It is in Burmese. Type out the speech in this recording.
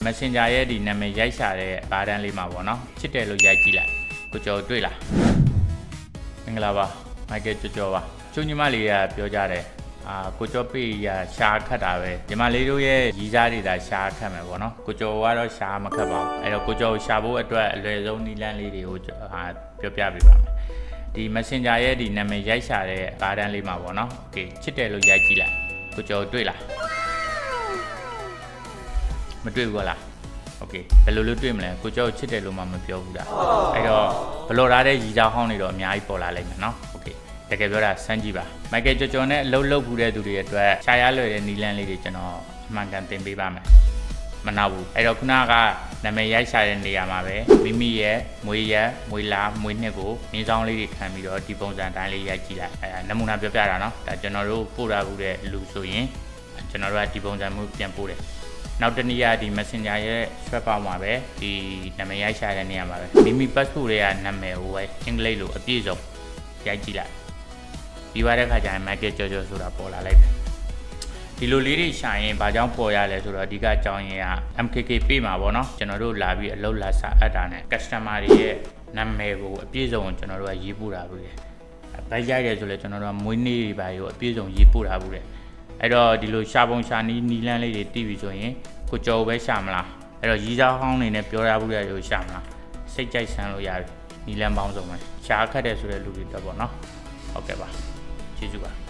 Messenger ရဲ့ဒီနာမည်ရိုက်ရှာတဲ့ဘာတန်းလေးမှာပေါ့နော်ချစ်တယ်လို့ရိုက်ကြည့်လိုက်ကိုကျော်တွေ့လားမင်္ဂလာပါမိုက်ကယ်ကျော်ပါချိုးညီမလေးကပြောကြတယ်ကိုကျော်ပေရရှာခတ်တာပဲညီမလေးတို့ရဲ့ရီးစားတွေဒါရှာခတ်မယ်ပေါ့နော်ကိုကျော်ကတော့ရှာမခတ်ပါဘူးအဲ့တော့ကိုကျော်ရှာဖို့အတွက်အလွယ်ဆုံးနည်းလမ်းလေးတွေကိုပြောပြပေးပါမယ်ဒီ Messenger ရဲ့ဒီနာမည်ရိုက်ရှာတဲ့ဘာတန်းလေးမှာပေါ့နော်โอเคချစ်တယ်လို့ရိုက်ကြည့်လိုက်ကိုကျော်တွေ့လားမတွေ့ဘူးလားโอเคဘယ်လိုလုပ်တွေ့မလဲကိုကျော်ချစ်တယ်လို့မှမပြောဘူးလားအဲ့တော့ဘလော်ထားတဲ့ရီစားဟောင်းတွေတော့အများကြီးပေါ်လာလိမ့်မယ်နော်โอเคတကယ်ပြောတာစမ်းကြည့်ပါမိုက်ကယ်ကျော်နဲ့အလုပ်လုပ်ဘူးတဲ့သူတွေအတွက်ရှားရလွယ်တဲ့နီလန်းလေးတွေကျွန်တော်အမှန်ကန်သင်ပေးပါမယ်မနာဘူးအဲ့တော့ခုနကနာမည်ရိုက်ရှာတဲ့နေရာမှာပဲမိမိရဲ့မွေရက်မွေလာမွေနှစ်ကိုနင်းဆောင်လေးတွေခံပြီးတော့ဒီပုံစံတိုင်းလေးရိုက်ကြည့်လိုက်နမူနာပြောပြတာနော်ဒါကျွန်တော်တို့ပို့ထားဘူးတဲ့လူဆိုရင်ကျွန်တော်တို့ကဒီပုံစံမျိုးပြန်ပို့တယ်နောက်တနည်းဒီ Messenger ရဲ့ swap ပေါင်းမှာပဲဒီနာမည်ရိုက်ရှာတဲ့နေရာမှာပဲမိမိ passport တွေကနာမည်ကိုပဲအင်္ဂလိပ်လိုအပြည့်စုံရိုက်ကြည့်လိုက်ပြီးသွားတဲ့ခါကျရင် Michael ကျော်ဆိုတာပေါ်လာလိုက်တယ်ဒီလိုလေးတွေရှာရင်ဘာကြောင့်ပေါ်ရလဲဆိုတော့အဓိကအကြောင်းရင်းက MKK ပေးမှာပေါ့နော်ကျွန်တော်တို့လာပြီးအလုပ်လာစာအပ်တာနဲ့ customer တွေရဲ့နာမည်ကိုအပြည့်စုံကျွန်တော်တို့ကရေးပို့တာဘူးလေဘက်ရိုက်တယ်ဆိုလဲကျွန်တော်တို့ကမွေးနေ့တွေပါရောအပြည့်စုံရေးပို့တာဘူးလေအဲ့တော့ဒီလိုရှာပုံရှာနီးလန်းလေးတွေတီးပြီးဆိုရင်ကိုကျော်ပဲရှာမလားအဲ့တော့ရီးစားဟောင်းနေနဲ့ပြောရဘူးရလို့ရှာမလားစိတ်ကြိုက်ဆန်းလို့ရပြီနီးလန်းပေါင်းစုံပဲရှာခတ်တယ်ဆိုတဲ့လူတွေတော့ပေါ့နော်ဟုတ်ကဲ့ပါကျေးဇူးပါ